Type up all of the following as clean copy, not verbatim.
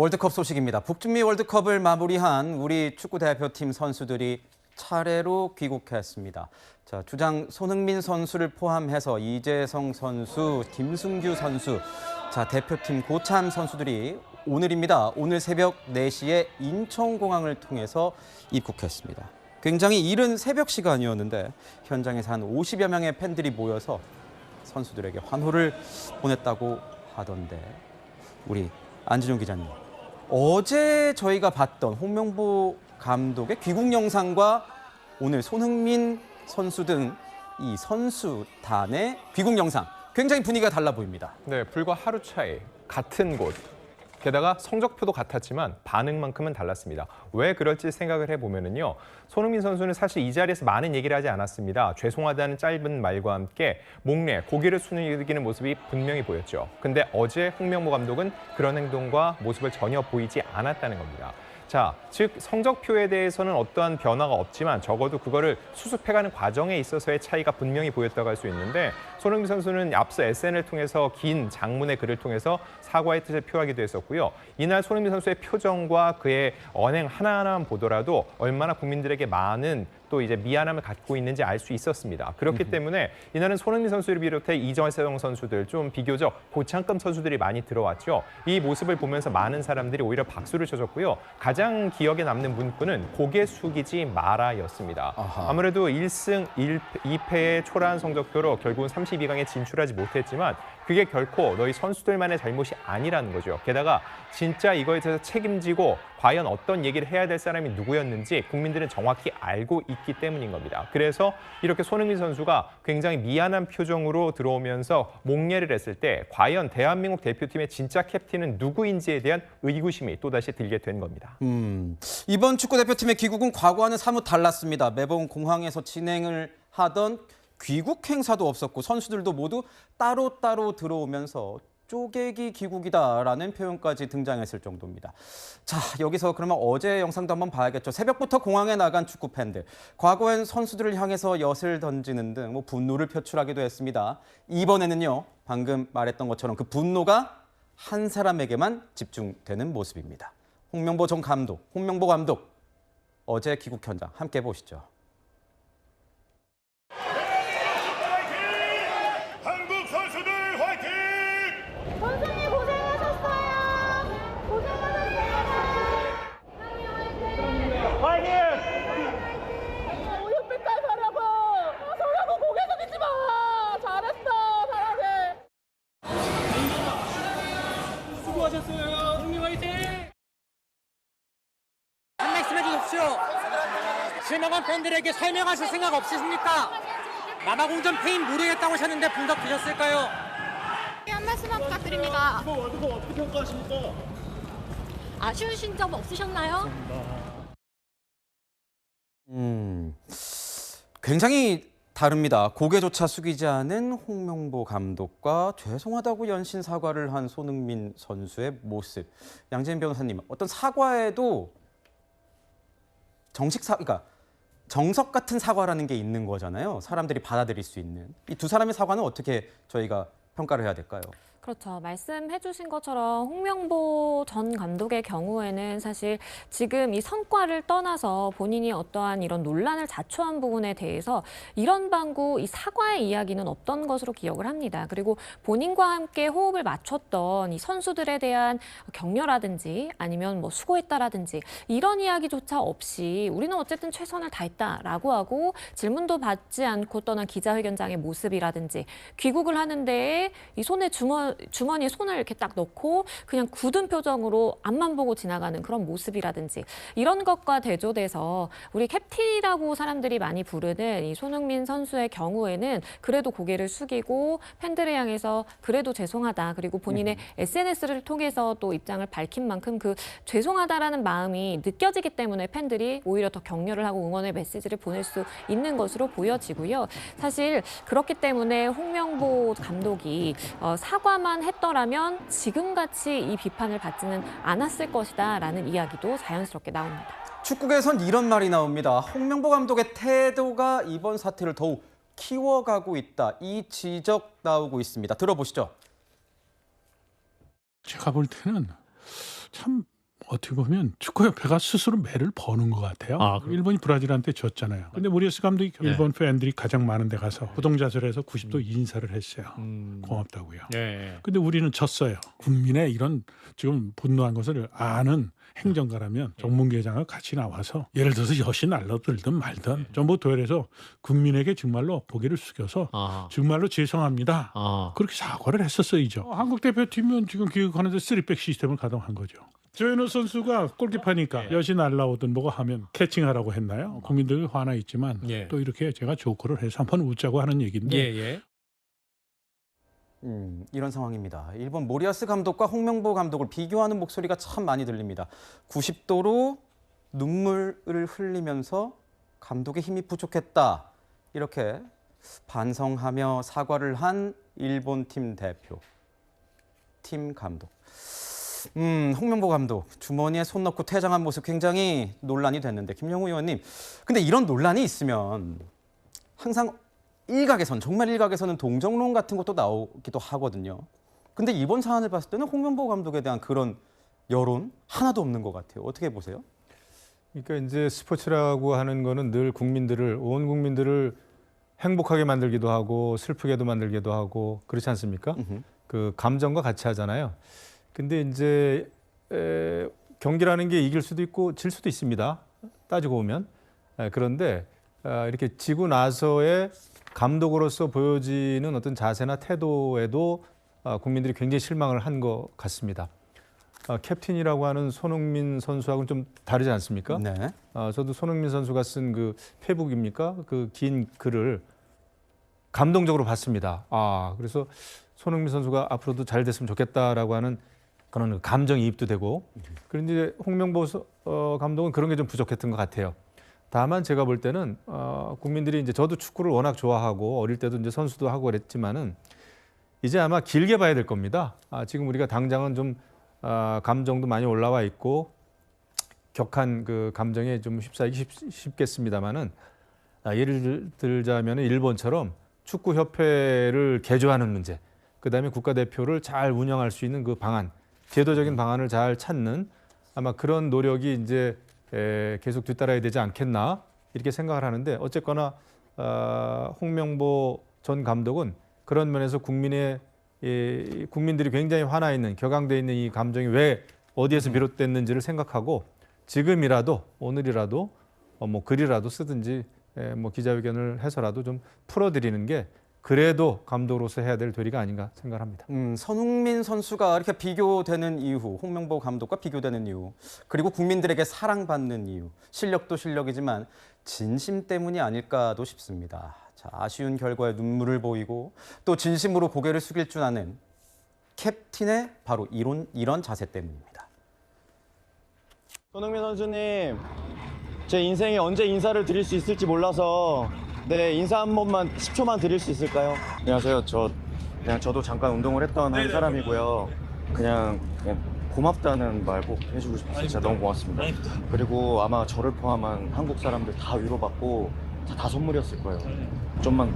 월드컵 소식입니다. 북중미 월드컵을 마무리한 우리 축구 대표팀 선수들이 차례로 귀국했습니다. 자, 주장 손흥민 선수를 포함해서 이재성 선수, 김승규 선수, 자, 대표팀 고참 선수들이 오늘입니다. 오늘 새벽 4시에 인천공항을 통해서 입국했습니다. 굉장히 이른 새벽 시간이었는데 현장에서 한 50여 명의 팬들이 모여서 선수들에게 환호를 보냈다고 하던데 우리 안진용 기자님, 어제 저희가 봤던 홍명보 감독의 귀국 영상과 오늘 손흥민 선수 등 이 선수단의 귀국 영상 굉장히 분위기가 달라 보입니다. 네, 불과 하루 차이 같은 곳. 게다가 성적표도 같았지만 반응만큼은 달랐습니다. 왜 그럴지 생각을 해보면요. 손흥민 선수는 사실 이 자리에서 많은 얘기를 하지 않았습니다. 죄송하다는 짧은 말과 함께 목례, 고개를 숙이는 모습이 분명히 보였죠. 근데 어제 홍명보 감독은 그런 행동과 모습을 전혀 보이지 않았다는 겁니다. 자, 즉 성적표에 대해서는 어떠한 변화가 없지만 적어도 그거를 수습해가는 과정에 있어서의 차이가 분명히 보였다고 할 수 있는데 손흥민 선수는 앞서 SNS를 통해서 긴 장문의 글을 통해서 사과의 뜻을 표하기도 했었고요. 이날 손흥민 선수의 표정과 그의 언행 하나하나만 보더라도 얼마나 국민들에게 많은 또 이제 미안함을 갖고 있는지 알 수 있었습니다. 그렇기 때문에 이날은 손흥민 선수를 비롯해 이재성 선수들, 좀 비교적 고참급 선수들이 많이 들어왔죠. 이 모습을 보면서 많은 사람들이 오히려 박수를 쳐줬고요. 가장 기억에 남는 문구는 고개 숙이지 마라였습니다. 아무래도 1승 2패의 초라한 성적표로 결국은 32강에 진출하지 못했지만 그게 결코 너희 선수들만의 잘못이 아니라는 거죠. 게다가 진짜 이거에 대해서 책임지고 과연 어떤 얘기를 해야 될 사람이 누구였는지 국민들은 정확히 알고 있기 때문인 겁니다. 그래서 이렇게 손흥민 선수가 굉장히 미안한 표정으로 들어오면서 목례를 했을 때 과연 대한민국 대표팀의 진짜 캡틴은 누구인지에 대한 의구심이 또다시 들게 된 겁니다. 이번 축구 대표팀의 귀국은 과거와는 사뭇 달랐습니다. 매번 공항에서 진행을 하던 귀국 행사도 없었고 선수들도 모두 따로따로 들어오면서 쪼개기 귀국이다라는 표현까지 등장했을 정도입니다. 자, 여기서 그러면 어제 영상도 한번 봐야겠죠. 새벽부터 공항에 나간 축구 팬들. 과거엔 선수들을 향해서 엿을 던지는 등 분노를 표출하기도 했습니다. 이번에는요, 방금 말했던 것처럼 그 분노가 한 사람에게만 집중되는 모습입니다. 홍명보 감독, 어제 귀국 현장 함께 보시죠. 한국 선수들 화이팅! 선생님 고생하셨어요. 화이팅! 올림픽 갈 서려고. 서려고 고개 숙이지 마. 잘했어. 잘하네. 수고하셨어요. 형님 화이팅! 한 말씀 해주십시오. 실망한 팬들에게 설명하실 생각 없으십니까? 마마공전 페인 모르겠다고 하셨는데 분석 드셨을까요? 한 말씀만 부탁드립니다. 이번 월드컵 어떻게 평가하십니까? 아쉬우신 점 없으셨나요? 굉장히 다릅니다. 고개조차 숙이지 않은 홍명보 감독과 죄송하다고 연신 사과를 한 손흥민 선수의 모습. 양재인 변호사님, 어떤 사과에도 그러니까 정석 같은 사과라는 게 있는 거잖아요. 사람들이 받아들일 수 있는. 이 두 사람의 사과는 어떻게 저희가 평가를 해야 될까요? 그렇죠. 말씀해 주신 것처럼 홍명보 전 감독의 경우에는 사실 지금 이 성과를 떠나서 본인이 어떠한 이런 논란을 자초한 부분에 대해서 이런 방구, 이 사과의 이야기는 없던 것으로 기억을 합니다. 그리고 본인과 함께 호흡을 맞췄던 이 선수들에 대한 격려라든지 아니면 수고했다라든지 이런 이야기조차 없이 우리는 어쨌든 최선을 다했다라고 하고 질문도 받지 않고 떠난 기자회견장의 모습이라든지 귀국을 하는 데에 이 손에 주머니에 손을 이렇게 딱 넣고 그냥 굳은 표정으로 앞만 보고 지나가는 그런 모습이라든지 이런 것과 대조돼서 우리 캡틴이라고 사람들이 많이 부르는 이 손흥민 선수의 경우에는 그래도 고개를 숙이고 팬들을 향해서 그래도 죄송하다. 그리고 본인의 SNS를 통해서 또 입장을 밝힌 만큼 그 죄송하다라는 마음이 느껴지기 때문에 팬들이 오히려 더 격려를 하고 응원의 메시지를 보낼 수 있는 것으로 보여지고요. 사실 그렇기 때문에 홍명보 감독이 사과만 했더라면 지금같이 이 비판을 받지는 않았을 것이다라는 이야기도 자연스럽게 나옵니다. 축구계에선 이런 말이 나옵니다. 홍명보 감독의 태도가 이번 사태를 더욱 키워가고 있다. 이 지적 나오고 있습니다. 들어보시죠. 제가 볼 때는 참 어떻게 보면 축구협회가 스스로 매를 버는 것 같아요. 일본이 브라질한테 졌잖아요. 근데 모리스 감독이 일본 팬들이 가장 많은 데 가서 부동자설에서 90도 인사를 했어요. 고맙다고요. 근데 우리는 졌어요. 국민의 이런 지금 분노한 것을 아는 행정가라면 정문계장과 같이 나와서 예를 들어서 엿이 날라들든 말든 전부 도열해서 국민에게 정말로 고개를 숙여서 정말로 죄송합니다. 그렇게 사과를 했었어야죠. 한국 대표팀은 지금 기획하는데 3백 시스템을 가동한 거죠. 조현우 선수가 골키퍼니까 엿이 날라오든 뭐가 하면 캐칭하라고 했나요? 국민들이 화나 있지만 또 이렇게 제가 조커를 해서 한번 웃자고 하는 얘기인데 이런 상황입니다. 일본 모리아스 감독과 홍명보 감독을 비교하는 목소리가 참 많이 들립니다. 90도로 눈물을 흘리면서 감독의 힘이 부족했다. 이렇게 반성하며 사과를 한 일본 팀 대표, 팀 감독. 홍명보 감독 주머니에 손 넣고 퇴장한 모습 굉장히 논란이 됐는데 김영우 의원님, 근데 이런 논란이 있으면 항상 정말 일각에서는 동정론 같은 것도 나오기도 하거든요. 근데 이번 사안을 봤을 때는 홍명보 감독에 대한 그런 여론 하나도 없는 것 같아요. 어떻게 보세요? 그러니까 이제 스포츠라고 하는 거는 늘 온 국민들을 행복하게 만들기도 하고 슬프게도 만들기도 하고 그렇지 않습니까? 그 감정과 같이 하잖아요. 근데 이제 경기라는 게 이길 수도 있고 질 수도 있습니다. 따지고 보면. 그런데 이렇게 지고 나서의 감독으로서 보여지는 어떤 자세나 태도에도 국민들이 굉장히 실망을 한 것 같습니다. 캡틴이라고 하는 손흥민 선수하고는 좀 다르지 않습니까? 네. 저도 손흥민 선수가 쓴 그 페북입니까? 그 긴 글을 감동적으로 봤습니다. 그래서 손흥민 선수가 앞으로도 잘 됐으면 좋겠다라고 하는 그런 감정이입도 되고, 그런데 홍명보 감독은 그런 게 좀 부족했던 것 같아요. 다만 제가 볼 때는 국민들이 이제 저도 축구를 워낙 좋아하고 어릴 때도 이제 선수도 하고 그랬지만은 이제 아마 길게 봐야 될 겁니다. 지금 우리가 당장은 좀 감정도 많이 올라와 있고 격한 그 감정에 좀 휩싸이기 쉽겠습니다만은 예를 들자면 일본처럼 축구 협회를 개조하는 문제, 그다음에 국가대표를 잘 운영할 수 있는 그 방안, 제도적인 방안을 잘 찾는 아마 그런 노력이 이제 계속 뒤따라야 되지 않겠나 이렇게 생각을 하는데, 어쨌거나 홍명보 전 감독은 그런 면에서 국민들이 굉장히 화나 있는, 격앙돼 있는 이 감정이 왜 어디에서 비롯됐는지를 생각하고 지금이라도 오늘이라도 뭐 글이라도 쓰든지 뭐 기자회견을 해서라도 좀 풀어드리는 게 그래도 감독으로서 해야 될 도리가 아닌가 생각합니다. 손흥민 선수가 이렇게 비교되는 이유, 홍명보 감독과 비교되는 이유, 그리고 국민들에게 사랑받는 이유, 실력도 실력이지만 진심 때문이 아닐까도 싶습니다. 자, 아쉬운 결과에 눈물을 보이고 또 진심으로 고개를 숙일 줄 아는 캡틴의 바로 이런 자세 때문입니다. 손흥민 선수님, 제 인생에 언제 인사를 드릴 수 있을지 몰라서 인사 한 번만 10초만 드릴 수 있을까요? 안녕하세요. 저도 잠깐 운동을 했던 한 사람이고요. 그냥 고맙다는 말 꼭 해주고 싶어요. 진짜 너무 고맙습니다. 그리고 아마 저를 포함한 한국 사람들 다 위로받고 다 선물이었을 거예요. 좀만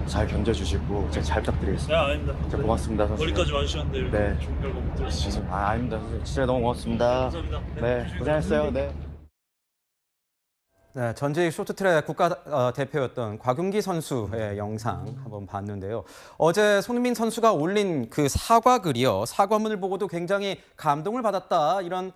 잘 견뎌주시고 제가 잘 부탁드리겠습니다. 아닙니다. 진짜 고맙습니다. 선생님. 거기까지 와주셨는데 이렇게 좋은 결과 못 들었습니다. 아닙니다. 선생님. 진짜 너무 고맙습니다. 감사합니다. 네, 고생했어요. 네. 네, 전직 쇼트트랙 국가대표였던 곽윤기 선수의 영상 한번 봤는데요. 어제 손흥민 선수가 올린 그 사과글이요. 사과문을 보고도 굉장히 감동을 받았다, 이런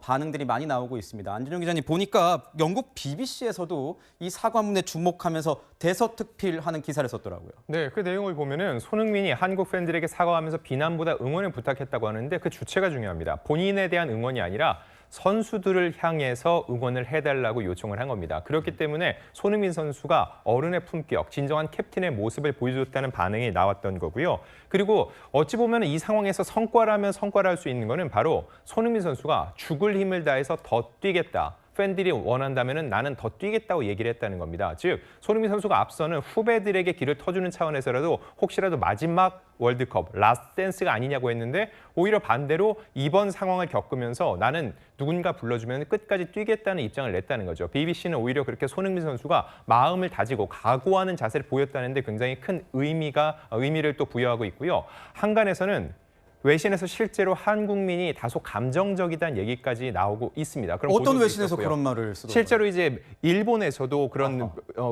반응들이 많이 나오고 있습니다. 안준영 기자님, 보니까 영국 BBC에서도 이 사과문에 주목하면서 대서특필하는 기사를 썼더라고요. 네, 그 내용을 보면은 손흥민이 한국 팬들에게 사과하면서 비난보다 응원을 부탁했다고 하는데 그 주체가 중요합니다. 본인에 대한 응원이 아니라 선수들을 향해서 응원을 해달라고 요청을 한 겁니다. 그렇기 때문에 손흥민 선수가 어른의 품격, 진정한 캡틴의 모습을 보여줬다는 반응이 나왔던 거고요. 그리고 어찌 보면 이 상황에서 성과라면 성과를 할 수 있는 거는 바로 손흥민 선수가 죽을 힘을 다해서 더 뛰겠다, 팬들이 원한다면 나는 더 뛰겠다고 얘기를 했다는 겁니다. 즉 손흥민 선수가 앞서는 후배들에게 길을 터주는 차원에서라도 혹시라도 마지막 월드컵, 라스트 댄스가 아니냐고 했는데 오히려 반대로 이번 상황을 겪으면서 나는 누군가 불러주면 끝까지 뛰겠다는 입장을 냈다는 거죠. BBC는 오히려 그렇게 손흥민 선수가 마음을 다지고 각오하는 자세를 보였다는 데 굉장히 큰 의미를 또 부여하고 있고요. 한간에서는 외신에서 실제로 한국민이 다소 감정적이다는 얘기까지 나오고 있습니다. 그런 어떤 보도도 외신에서 있었고요. 그런 말을 쓰던가요? 실제로 이제 일본에서도 그런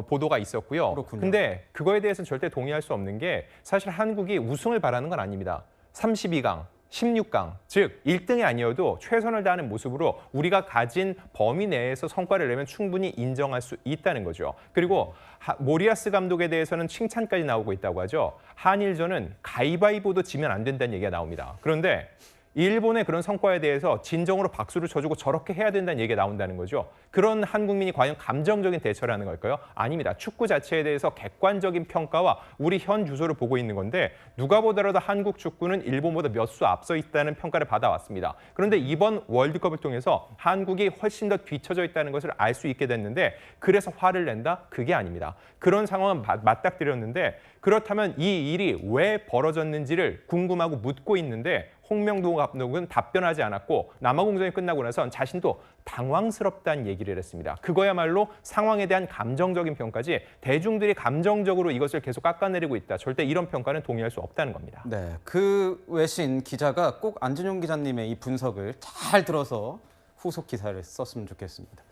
보도가 있었고요. 그렇군요. 근데 그거에 대해서는 절대 동의할 수 없는 게 사실 한국이 우승을 바라는 건 아닙니다. 32강, 16강, 즉 1등이 아니어도 최선을 다하는 모습으로 우리가 가진 범위 내에서 성과를 내면 충분히 인정할 수 있다는 거죠. 그리고 모리아스 감독에 대해서는 칭찬까지 나오고 있다고 하죠. 한일전은 가위바위보도 지면 안 된다는 얘기가 나옵니다. 그런데 일본의 그런 성과에 대해서 진정으로 박수를 쳐주고 저렇게 해야 된다는 얘기가 나온다는 거죠. 그런 한국민이 과연 감정적인 대처를 하는 걸까요? 아닙니다. 축구 자체에 대해서 객관적인 평가와 우리 현 주소를 보고 있는 건데 누가 보더라도 한국 축구는 일본보다 몇 수 앞서 있다는 평가를 받아왔습니다. 그런데 이번 월드컵을 통해서 한국이 훨씬 더 뒤처져 있다는 것을 알 수 있게 됐는데 그래서 화를 낸다? 그게 아닙니다. 그런 상황은 맞닥뜨렸는데 그렇다면 이 일이 왜 벌어졌는지를 궁금하고 묻고 있는데 홍명보 감독은 답변하지 않았고 남아공전이 끝나고 나선 자신도 당황스럽다는 얘기를 했습니다. 그거야말로 상황에 대한 감정적인 평가지 대중들이 감정적으로 이것을 계속 깎아내리고 있다. 절대 이런 평가는 동의할 수 없다는 겁니다. 네, 그 외신 기자가 꼭 안준용 기자님의 이 분석을 잘 들어서 후속 기사를 썼으면 좋겠습니다.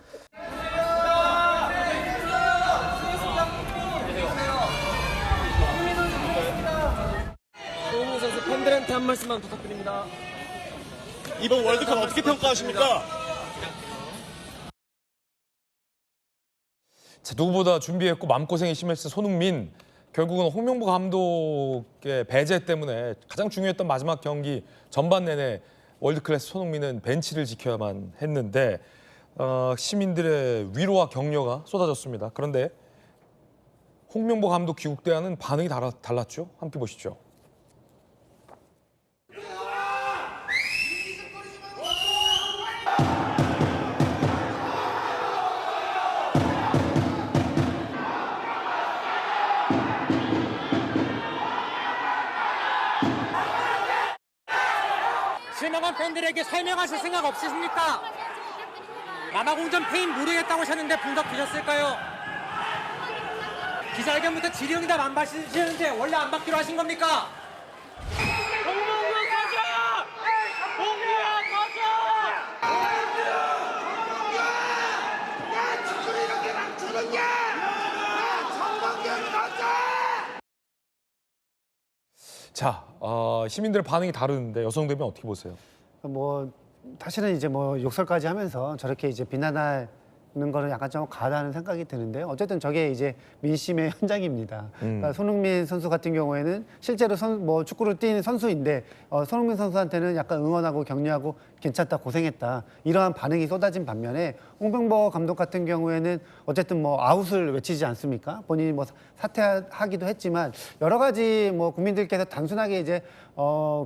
손흥민 선수 팬들한테 한 말씀만 부탁드립니다. 이번 월드컵 어떻게 평가하십니까? 자, 누구보다 준비했고 마음고생이 심했을 손흥민. 결국은 홍명보 감독의 배제 때문에 가장 중요했던 마지막 경기 전반 내내 월드클래스 손흥민은 벤치를 지켜야만 했는데 시민들의 위로와 격려가 쏟아졌습니다. 그런데 홍명보 감독 귀국대와는 반응이 달랐죠. 함께 보시죠. 실망한 팬들에게 설명하실 생각 없으십니까? 남아공전 페인 무리했다고 하셨는데 분석 드셨을까요? 기자회견부터 지령이다 만받으시는데 원래 안 받기로 하신 겁니까? 자, 시민들의 반응이 다르는데 여성 대변인 어떻게 보세요? 뭐 사실은 이제 뭐 욕설까지 하면서 저렇게 이제 비난하는 거는 약간 좀 과하다는 생각이 드는데요. 어쨌든 저게 이제 민심의 현장입니다. 그러니까 손흥민 선수 같은 경우에는 실제로 뭐 축구를 뛰는 선수인데 손흥민 선수한테는 약간 응원하고 격려하고 괜찮다, 고생했다 이러한 반응이 쏟아진 반면에 홍명보 감독 같은 경우에는 어쨌든 뭐 아웃을 외치지 않습니까? 본인이 뭐 사퇴하기도 했지만 여러 가지 뭐 국민들께서 단순하게 이제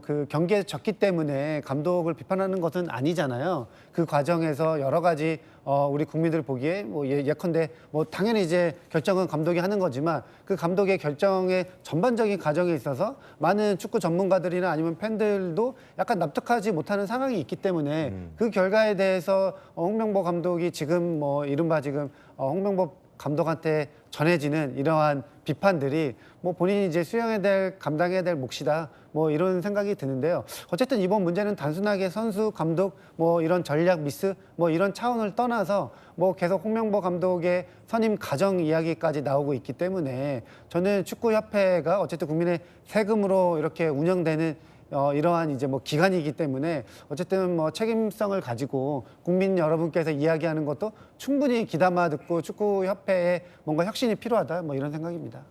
그 경기에 졌기 때문에 감독을 비판하는 것은 아니잖아요. 그 과정에서 여러 가지 우리 국민들 보기에 뭐 예컨대 뭐 당연히 이제 결정은 감독이 하는 거지만 그 감독의 결정의 전반적인 과정에 있어서 많은 축구 전문가들이나 아니면 팬들도 약간 납득하지 못하는 상황이 있기 때문에 그 결과에 대해서 홍명보 감독이 지금 뭐 이른바 지금 홍명보 감독한테 전해지는 이러한 비판들이 뭐 본인이 이제 수행해야 될, 감당해야 될 몫이다. 뭐 이런 생각이 드는데요. 어쨌든 이번 문제는 단순하게 선수, 감독, 뭐 이런 전략 미스, 뭐 이런 차원을 떠나서 뭐 계속 홍명보 감독의 선임 과정 이야기까지 나오고 있기 때문에 저는 축구협회가 어쨌든 국민의 세금으로 이렇게 운영되는 이러한 이제 뭐 기관이기 때문에 어쨌든 뭐 책임성을 가지고 국민 여러분께서 이야기하는 것도 충분히 귀담아 듣고 축구협회에 뭔가 혁신이 필요하다 뭐 이런 생각입니다.